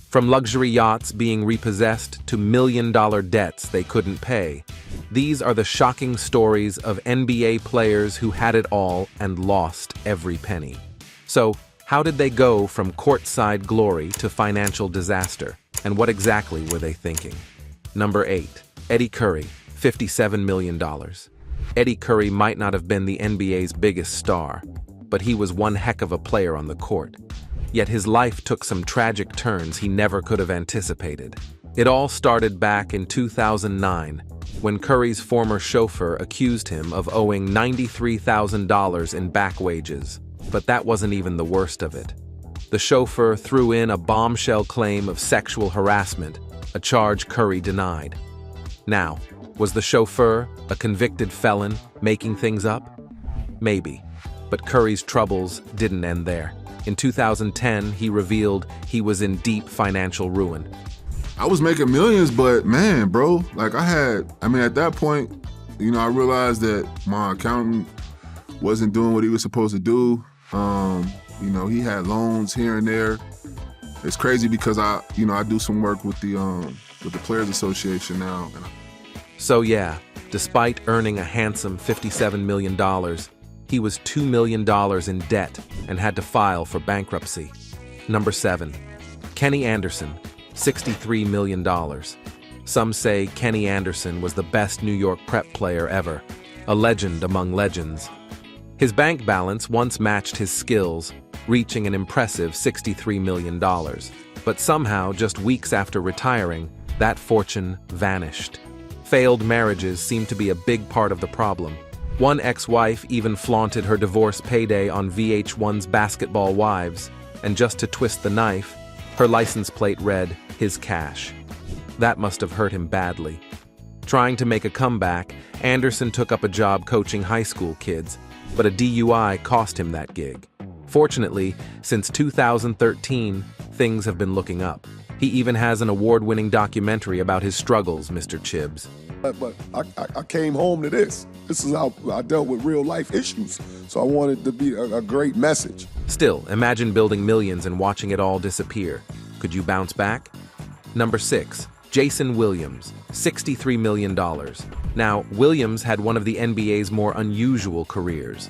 From luxury yachts being repossessed to million-dollar debts they couldn't pay. These are the shocking stories of NBA players who had it all and lost every penny. So, how did they go from courtside glory to financial disaster? And what exactly were they thinking? Number 8. Eddie Curry, $57 million. Eddie Curry might not have been the NBA's biggest star, but he was one heck of a player on the court. Yet his life took some tragic turns he never could have anticipated. It all started back in 2009, when Curry's former chauffeur accused him of owing $93,000 in back wages. But that wasn't even the worst of it. The chauffeur threw in a bombshell claim of sexual harassment, a charge Curry denied. Now, was the chauffeur a convicted felon making things up? Maybe. But Curry's troubles didn't end there. In 2010, he revealed he was in deep financial ruin. I was making millions, but man, bro, like at that point, I realized that my accountant wasn't doing what he was supposed to do. He had loans here and there. It's crazy because I do some work with the Players Association now. So yeah, despite earning a handsome $57 million, he was $2 million in debt and had to file for bankruptcy. Number 7. Kenny Anderson, $63 million. Some say Kenny Anderson was the best New York prep player ever, a legend among legends. His bank balance once matched his skills, reaching an impressive $63 million. But somehow, just weeks after retiring, that fortune vanished. Failed marriages seem to be a big part of the problem. One ex-wife even flaunted her divorce payday on VH1's Basketball Wives, and just to twist the knife, her license plate read, "His cash." That must have hurt him badly. Trying to make a comeback, Anderson took up a job coaching high school kids, but a DUI cost him that gig. Fortunately, since 2013, things have been looking up. He even has an award-winning documentary about his struggles, Mr. Chibbs. But I came home to this. This is how I dealt with real life issues. So I wanted to be a great message. Still, imagine building millions and watching it all disappear. Could you bounce back? Number 6. Jason Williams, $63 million. Now, Williams had one of the NBA's more unusual careers.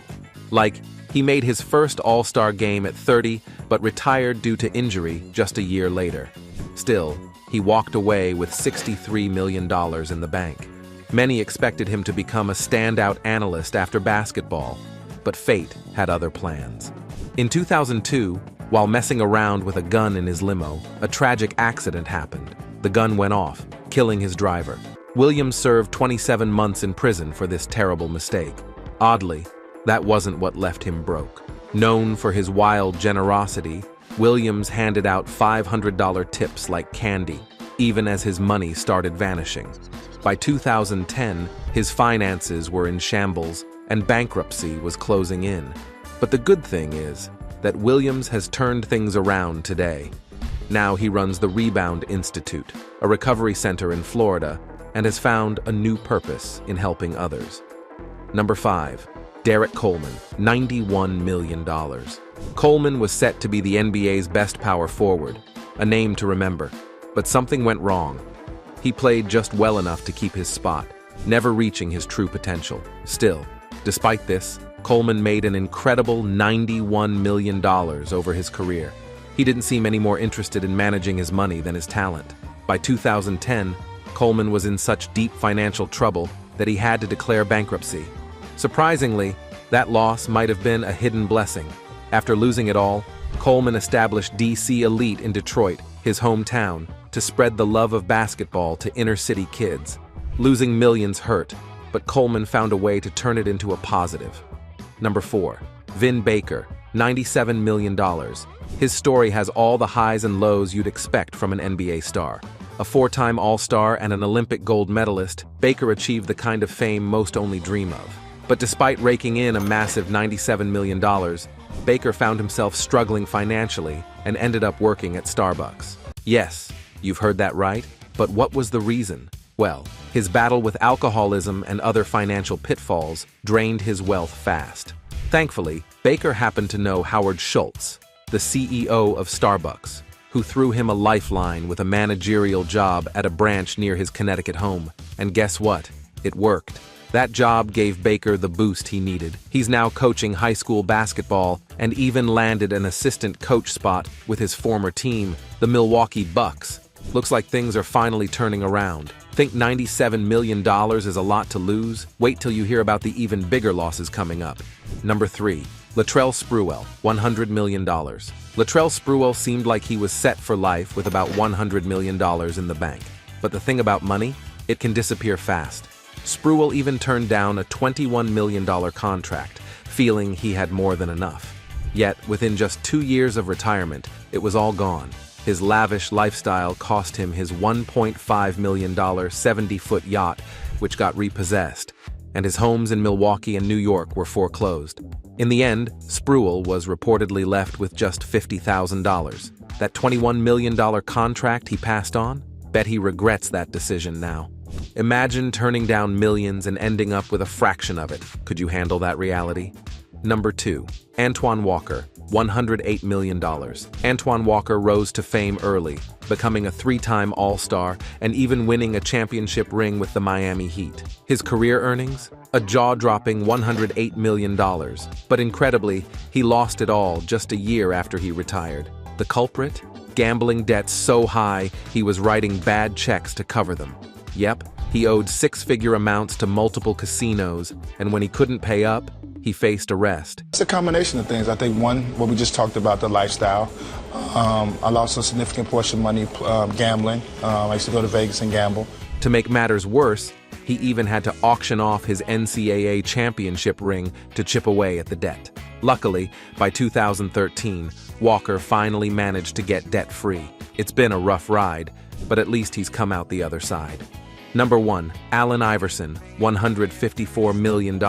Like, he made his first All-Star game at 30, but retired due to injury just a year later. Still, he walked away with $63 million in the bank. Many expected him to become a standout analyst after basketball, but fate had other plans. In 2002, while messing around with a gun in his limo, a tragic accident happened. The gun went off, killing his driver. Williams served 27 months in prison for this terrible mistake. Oddly, that wasn't what left him broke. Known for his wild generosity, Williams handed out $500 tips like candy, even as his money started vanishing. By 2010, his finances were in shambles and bankruptcy was closing in. But the good thing is that Williams has turned things around today. Now he runs the Rebound Institute, a recovery center in Florida, and has found a new purpose in helping others. Number 5. Derek Coleman, $91 million. Coleman was set to be the NBA's best power forward, a name to remember. But something went wrong. He played just well enough to keep his spot, never reaching his true potential. Still, despite this, Coleman made an incredible $91 million over his career. He didn't seem any more interested in managing his money than his talent. By 2010, Coleman was in such deep financial trouble that he had to declare bankruptcy. Surprisingly, that loss might have been a hidden blessing. After losing it all, Coleman established DC Elite in Detroit, his hometown, to spread the love of basketball to inner-city kids. Losing millions hurt, but Coleman found a way to turn it into a positive. Number 4. Vin Baker, $97 million. His story has all the highs and lows you'd expect from an NBA star. A 4-time All-Star and an Olympic gold medalist, Baker achieved the kind of fame most only dream of. But despite raking in a massive $97 million, Baker found himself struggling financially and ended up working at Starbucks. Yes, you've heard that right, but what was the reason? Well, his battle with alcoholism and other financial pitfalls drained his wealth fast. Thankfully, Baker happened to know Howard Schultz, the CEO of Starbucks. who threw him a lifeline with a managerial job at a branch near his Connecticut home. And guess what? It worked. That job gave Baker the boost he needed. He's now coaching high school basketball and even landed an assistant coach spot with his former team, the Milwaukee Bucks. Looks like things are finally turning around. Think $97 million is a lot to lose? Wait till you hear about the even bigger losses coming up. Number 3. Latrell Sprewell, $100 million. Latrell Sprewell seemed like he was set for life with about $100 million in the bank. But the thing about money, it can disappear fast. Sprewell even turned down a $21 million contract, feeling he had more than enough. Yet, within just 2 years of retirement, it was all gone. His lavish lifestyle cost him his $1.5 million 70-foot yacht, which got repossessed, and his homes in Milwaukee and New York were foreclosed. In the end, Sprewell was reportedly left with just $50,000. That $21 million contract he passed on? Bet he regrets that decision now. Imagine turning down millions and ending up with a fraction of it. Could you handle that reality? Number 2. Antoine Walker, $108 million. Antoine Walker rose to fame early, becoming a 3-time All-Star and even winning a championship ring with the Miami Heat. His career earnings? A jaw-dropping $108 million. But incredibly, he lost it all just a year after he retired. The culprit? Gambling debts so high, he was writing bad checks to cover them. Yep, he owed 6-figure amounts to multiple casinos, and when he couldn't pay up, he faced arrest. It's a combination of things. I think one, what we just talked about, the lifestyle. I lost a significant portion of money gambling. I used to go to Vegas and gamble. To make matters worse, he even had to auction off his NCAA championship ring to chip away at the debt. Luckily, by 2013, Walker finally managed to get debt-free. It's been a rough ride, but at least he's come out the other side. Number 1. Allen Iverson, $154 million.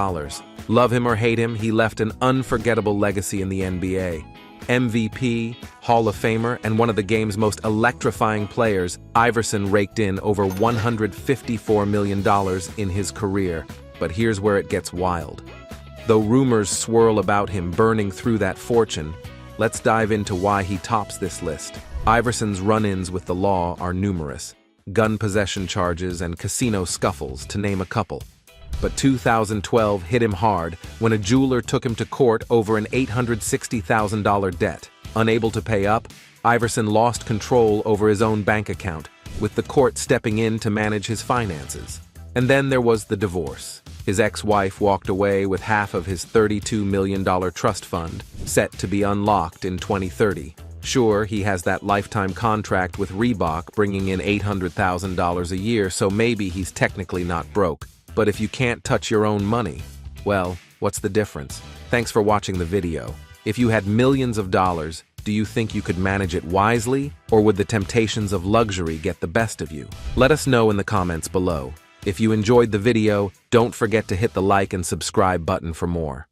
Love him or hate him, he left an unforgettable legacy in the NBA. MVP, Hall of Famer, and one of the game's most electrifying players, Iverson raked in over $154 million in his career. But here's where it gets wild. Though rumors swirl about him burning through that fortune, let's dive into why he tops this list. Iverson's run-ins with the law are numerous. Gun possession charges and casino scuffles, to name a couple. But 2012 hit him hard when a jeweler took him to court over an $860,000 debt. Unable to pay up, Iverson lost control over his own bank account, with the court stepping in to manage his finances. And then there was the divorce. His ex-wife walked away with half of his $32 million trust fund, set to be unlocked in 2030. Sure, he has that lifetime contract with Reebok bringing in $800,000 a year, so maybe he's technically not broke. But if you can't touch your own money, well, what's the difference? Thanks for watching the video. If you had millions of dollars, do you think you could manage it wisely, or would the temptations of luxury get the best of you? Let us know in the comments below. If you enjoyed the video, don't forget to hit the like and subscribe button for more.